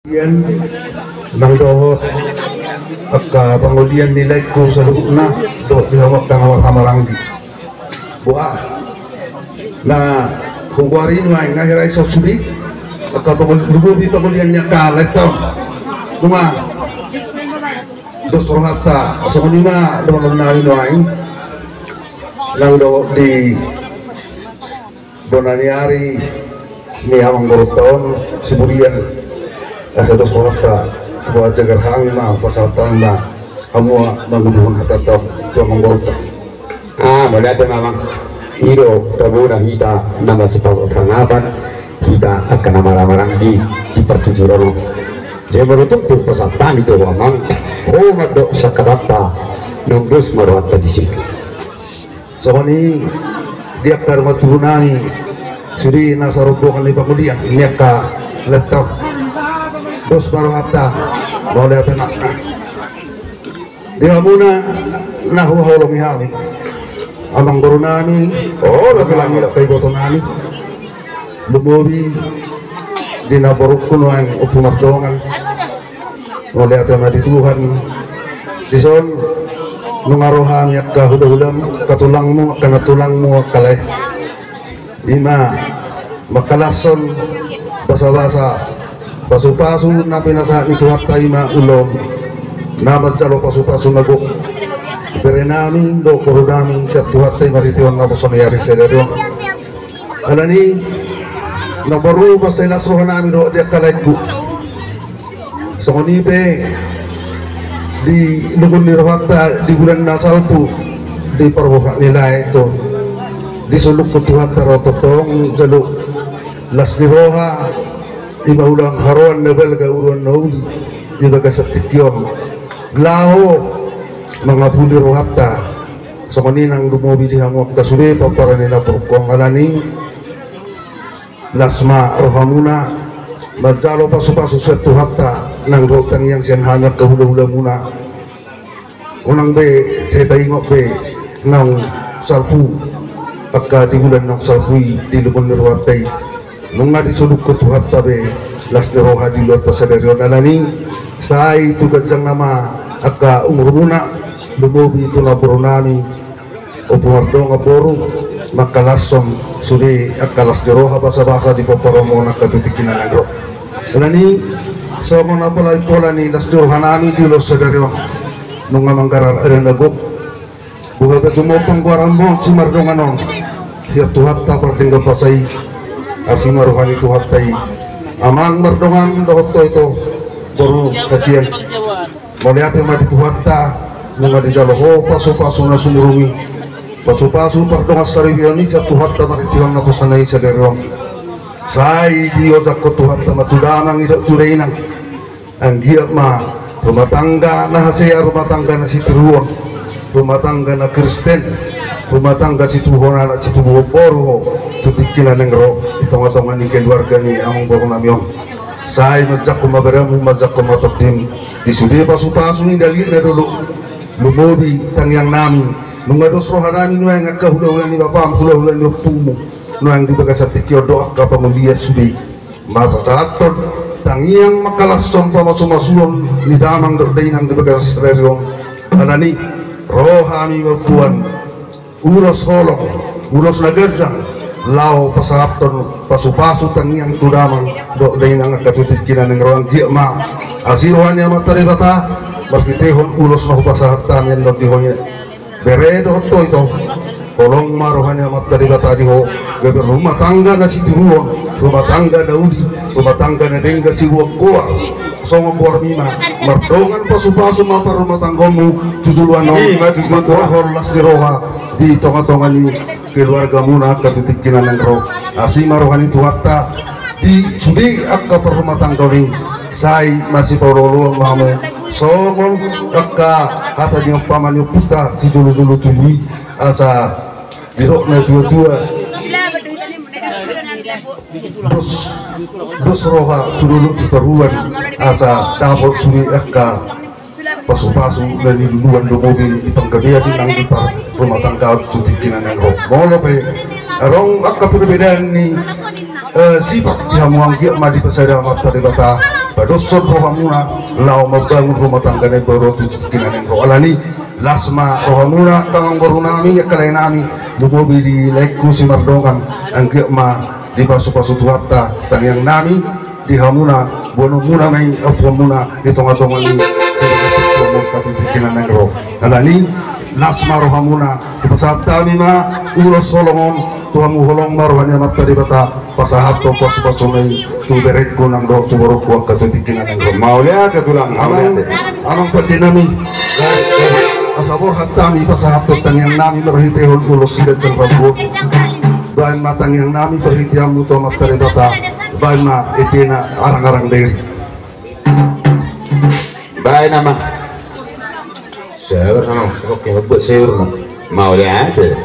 Yan nang dohot pagka pangulian nilay ko sa loob na dohot dihawak tangawat hamaranggi buha na huwarin wa ngahiray sa suri pagka lububi pangulian niya kalat tao tunga dos rohata sa kunima dohot nawin wain nang dohot di bonaniari ni awang goroton siburian asa dos rohata buat jagar hangin ma pasatan na kamu menggunakan hatatap to menggorta berarti memang hiro perbulan kita nama sepak sanapan kita akan nama-nama di pertujuran jadi menurut pasatan itu memang homat do sakarata nunggus marwata di sini soalnya dia karma turunami suri nasarobo kan lipat kemudian niaka letap dos marwata boleh tenak dia muna nahu holong ihami amang guru nami lagi kay boto nami lumubi dinaborok kuno ang upumardongan boleh tenak di Tuhan dison nungarohami at kahudahulam katulangmu kana tulangmu kalay ima makalason basa-basa pasu-pasu na pinasa ito at tayo maulong na magdalo pasu-pasu na go pero namin do puro namin sa tuhat tayo maritiwan na po sa nangyari sa dito alani na baru mas tayo nasrohan namin do di akalay ko sa kunipe di lugon ni rohata di bulan nasalpo di parbuha nila ito di sulok ko tuhat taro totong jalo las ni roha iba ulang haruan na belga uruan na uli iba ka sa tikyon laho mga puli rohata sa kaninang lumobi di hangok kasuli papara nila purkong alaning lasma rohamuna magdalo pasu-pasu sa tuhata ng rohtang iyang siyan hamyak kahula-hula muna unang be sa taingok be ng salpu pagka di bulan ng salpui di lubon ni rohatay nung nga disulog ko tuhat tabi las ni roha di luat pasaderyo nalaning say tugadyang nama akka umrumuna lumubi ito na nami o pumardo nga boro makalasom suli akkalas ni roha basa-basa di paparomo na katutikin na nagro nalaning so mga napalay pola ni las ni roha nami di luat pasaderyo nung nga manggarar arin nagok buhay pa tumopang guaran mo si Mardonganon siya tuhat tapar tinggal pasay asing maruhan itu hatai amang mardongan dohot to itu baru kajian melihat yang mati hatta nunga di jaloho pasu-pasu na sumurumi pasu-pasu pardongan saribiani sa tuhatta maritihan na kusanay sa derong say diyodak ko tuhatta matudamang idak tudainang ang giyak ma rumah tangga na hasaya rumah tangga na si Tiruon rumah tangga na Kristen rumah tangga si Tuhan anak si Tuhan boruho tutikilan ng ro itong-atongan ni keluarga ni among borong namyon say majak kumabaramu majak kumatokdim disudi pasu-pasu ni dalit na dulu lumobi tangyang namin nung ados roha namin no ang kahula-hula ni bapam hula-hula ni pumu no ang dibaga sa tikyo doak ka panguliyas sudi matasaton tangyang makalason pamasumasulon ni damang doday ng dibaga sa reryong alani roha mi mapuan ulos holong ulos nagajang lao pasapton pasu-pasu tangiang tudamang do day nang katutit kinan ng rawang giama asiruhan niya mataribata markitehon ulos na hupasahat tamian do dihoy beredo to ito kolong maruhan niya mataribata diho gabi rumah tangga na si Tiruon rumah tangga Daudi rumah tangga na dengga si Wakua songo buar mima mardongan pasu-pasu mapar rumah tanggamu tujuluan no warhor las diroha di tonga-tonga ni keluarga muna katitikinan ng roh asima rohani tuhatta di sudi akka perumah tangga ni say masih paulolo ang mahamu songong akka kata niyo pamanyo puta si julu-julu tuli asa dirok na dua-dua dos roha tululuk tukaruan asa tapot sudi akka pasu-pasu dan di duluan do mobil di panggabihan ng dipar rumah tangga tutikinan ng roh molo pe arong akka perbedaan ni sifat dihamuang kia ma di pasada mata di bata badoson rohamuna lau membangun rumah tangga ne baru tutukinan yang roalani lasma rohamuna tamang baru nami ya kalai nami bumobi di leku si mardongan angkia ma di pasu-pasu tuata tang yang nami di hamuna bono muna mai opo muna di tonga-tonga ni sebagai katutukinan yang roh alani lasma rohamuna di pasat kami ma ulos solongon tuhamu holong maruhanya mata di bata pasahat to pasu-pasu mai tu berekku nang do tu baru kuat katutukinan yang roh mau lihat ya tulang amang pati nami asabor hatami pasahat to tang yang nami merhitehon ulos sila cerbabu bahan matang yang nami perhitian mutu mata di bata bahan ma edena arang-arang deh baik nama saya sama oke buat sayur mau lihat ya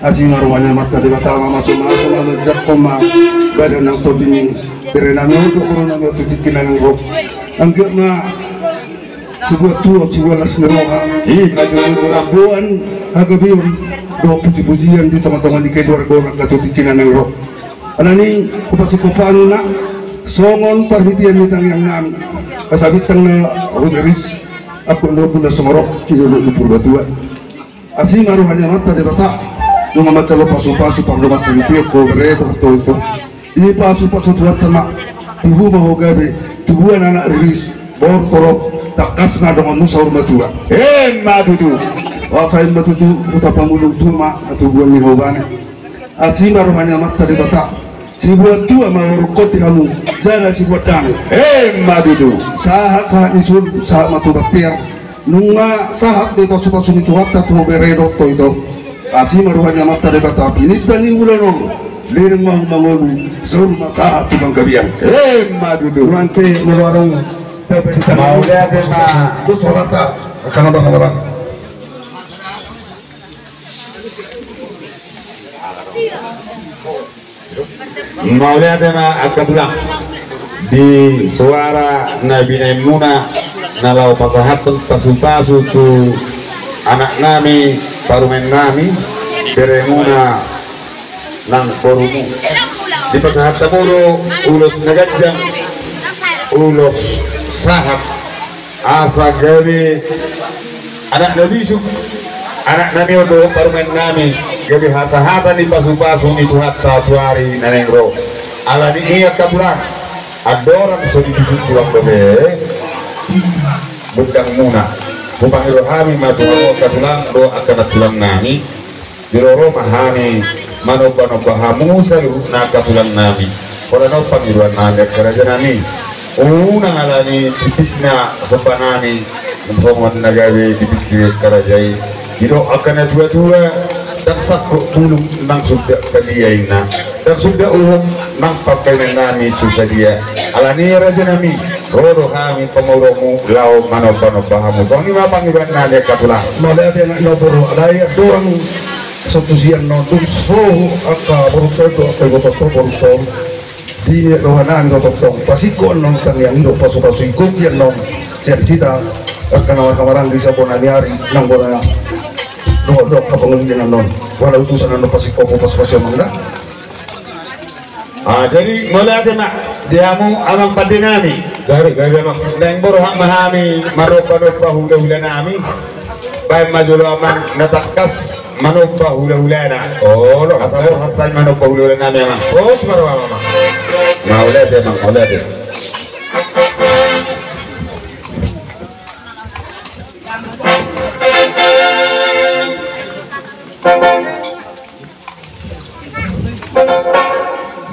asing arwahnya mata di batama masuk-masuk menjak koma badan ang todini berenami untuk corona nggak tutikinan roh angkat na sebuah tua sebuah las neroha rambuan agabion do puji-pujian di teman-teman di kedua gona katutikinan ng roh anani kupasukopano na songon perhatian nitang yang nam kasabitang na rumeris ako no puna sumorok kinulog purba tua asing arwahnya mata di bata yung macalo pasu-pasu pang lumas ng piyo ko redo to ini pasu-pasu tuwa tama tuhu mahogabe tuhuan anak rilis bor torok takas na dengan musaur matua matutu wasain matutu uta pamulung tuma atau buan ni hobane asima rohanya makta di bata Sibuat tua mangurukot di hamu jana sibuat dang madudu sahat nisun sahat matu batir nunga sahat de pasu-pasu itu hatta tuh beredo to itu asi maruhanya mata de bata pinita ni ulanong lireng mangulu seluruh sahat tu bangkabian madudu rangke meluarong mau lihat ma terus hatta akan ada orang mau lihat ma akadulang di suara Nabi Naimuna nalau pasahat pasu-pasu tu anak nami parumen nami beremuna nang porumu di pasahat tamuro ulos nagajang ulos sahat asa gawe anak nabi su anak nami odo parumen nami gawe hasahatan di pasu-pasu itu hatta tuari nanengro ala ni iya kabulang adorang so ditutup tulang bebe budang muna bupang irohami matuhamo katulang do akan tulang nami diroro mahami manoba-noba hamu salu na katulang nami ora no pangiruan nami kerajaan nami una ngalani tipisna sopanani umpamon nagawe dipikir kerajai diro akan dua-dua dan sakko tulung nang sudah kalian na dan sudah nang pakai nami susah dia alani raja nami rodo kami pemuromu lau manoba-noba hamu songi ma pangiruan nami katulang malaya dia nak noboro alaya doang satu siang nonton so aka borotong do aka gototong borotong di rohanan gototong pasiko nonton yang itu pasu-pasu ikut yang non cerita akan orang-orang di sabonani hari nang bona do kapangulian non walau utusan non pasiko pas-pas yang mana jadi mulai mak diamu amang padinami dari mak neng borham mahami maroba-noba hula-hula nami baik majulo amang natakas manoba hula-hulana oh lo asal hatta manoba hula-hula nami amang bos marwa mama mau lihat emang mau lihat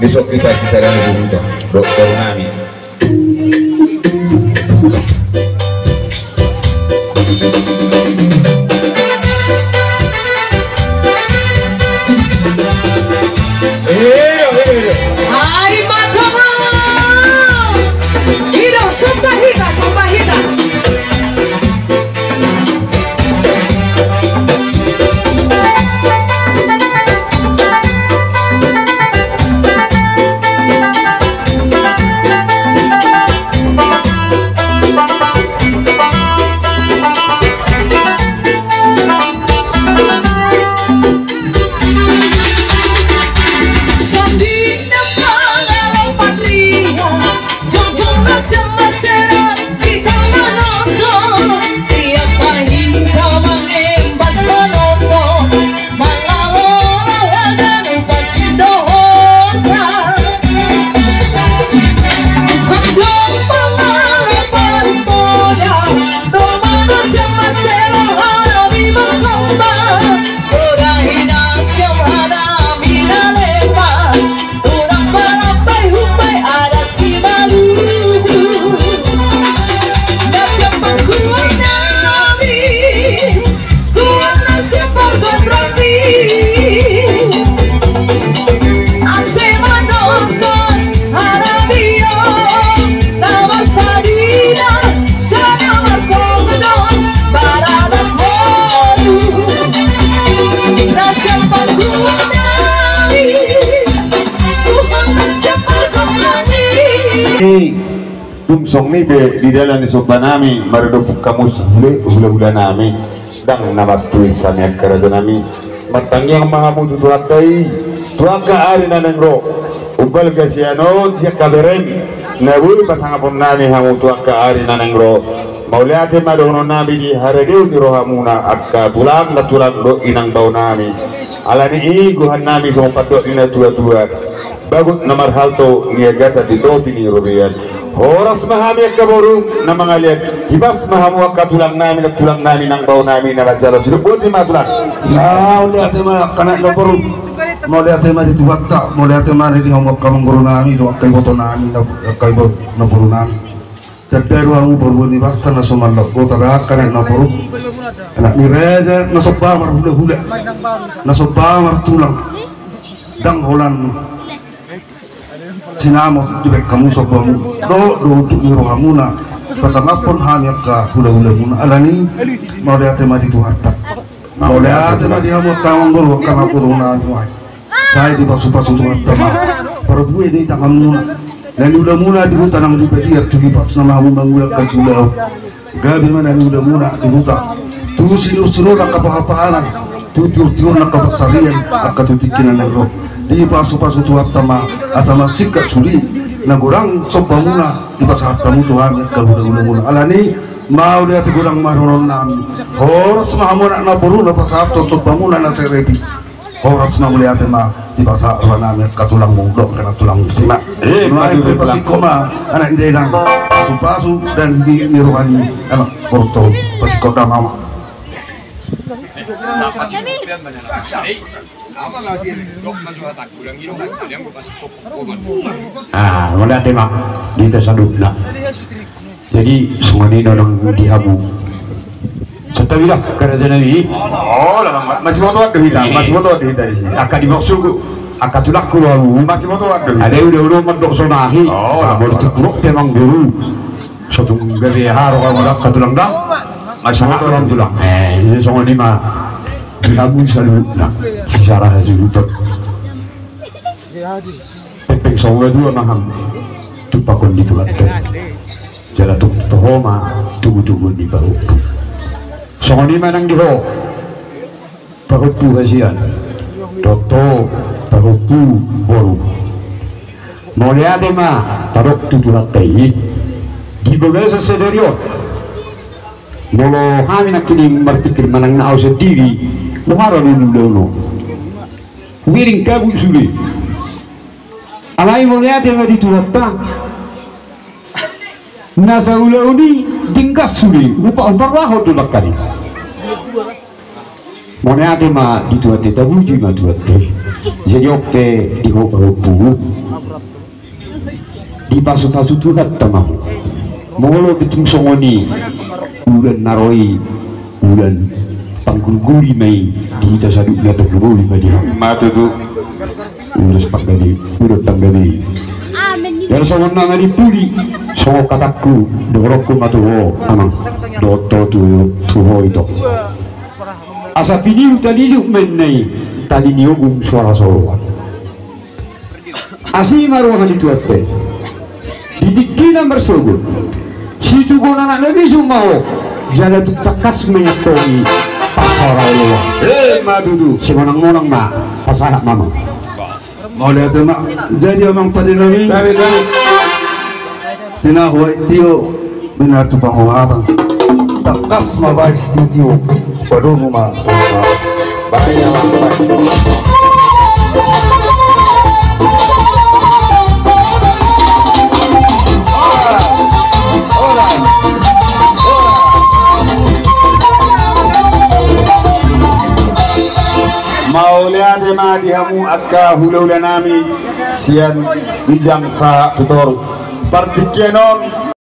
besok kita kisaran dulu dokter nami Ay, matama! Hiro, sampahita, sampahita! Tumsong ni be di dalam soba nami maredopuk kamu hula-hula nami dang nama tulisan yang kerajaan nami matanggyang mga mudu tuaka ari na nengro ubal gasiano dia kaberen nawul pasangapon nami hamu tuaka ari na nengro mauliate madono nami di haredeu di rohamuna akka tulang na tulang do inang bau nami alani guhan nami sama patut ina tua-tua bagut namar halto niagata di topi ni robian horas mahami kaboru na mga liat hibas mahamu tulang nami nang bau nami na rajalo sinubot ni matulang nah udah ada mah kana noboro Mulai tema di tuat tak, mulai tema di hongkong kamang burunami, doa kai botonami, kai bot na burunami. Jadi ruangmu berbunyi pasti na sumalok, kau tarak karena na buru, anak ni reza na soba mar hula, na soba mar tulang, dang holan sinamot jebek kamu sobamu, do untuk ni ruangmu na, pasangapun hanya ka hula muna, alani mulai tema di tuat tak, mulai tema di hamut kamang buru karena burunami. Saya di pasu-pasu tuat tema, perbu ini tak kamu. Dan udah muna di hutan yang dibediak tuh pas nama kamu mengulak kaculau gabi mana udah muna di hutan tuh sinu nak kepahapahanan tuh nak kepasarian akan tuh tikinan yang roh di pasu-pasu tuat tama asama sikat suri nagurang sopa muna di pas hatamu tuhan ya udah muna alani mau dia tegurang maronon nami horas mahamu nak naburu na pas hato sopa muna na serebi horas mau lihat ma di pasar raname katulang mudok karena tulang tima. Mulai pasti koma anak indeng pasu dan di rohani anak korto pasti kota mama. Mulai tema di tasadukna. Jadi semua ini orang dihabu. Setabilah kerajaan ini. Oh, masih mau tuat kita, masih mau tuat kita di sini. Akan dimaksud, akan tulak keluar. Masih mau tuat kita. Ada udah mandok sonahi. Oh, baru tubruk temang dulu. Satu gari haro kalau dak katulang dah. Masih mau orang tulang. Ini semua lima. Kamu selalu nak sejarah hasil utak. Pepeng semua itu naham. Tupakon di tulang. Jalan tu tohoma tugu di baru. Soalnya ni manang di ho, parupu hasian, doktor parupu boru. Mulai ada mah tarok tujuh tei, di bagai sesederiot. Molo kami nak kini berpikir manang na sendiri, luar dulu. Wiring kabut suri. Alai mulai ada mah di tujuh tang. Nasa ulau ni dingkas suri, lupa berwahod dulu kali. Mana ada mah di tuat kita buji mah tuat teh. Jadi okte di hopu, di pasu-pasu tuat tamahu. Molo betul songoni, ulan naroi, ulan panggul-guli mai di tasaduk na terguli mai dia. Matu tu. Ulan panggali, ulan panggali. Dari songon nang di puli, songo kataku, dorokku matuho, amang, doto tuho itu. Asa piniu tadi juk menai, tadi niogum suara soroan. Asi maruah di tuape, di tikina bersogun. Si tugon anak nabi sumau, jalan tu takas menyetoi pasar Allah. Madudu. Si monang mah, pasar mama. Mulai tu mak jadi amang tadi nami. Tina huai tio benar tu pahawatan. Takas mabais tio baru rumah. Bahaya lambat. Maulia tema dihamu aska hulu nami sian idang sa tutor. Partikenon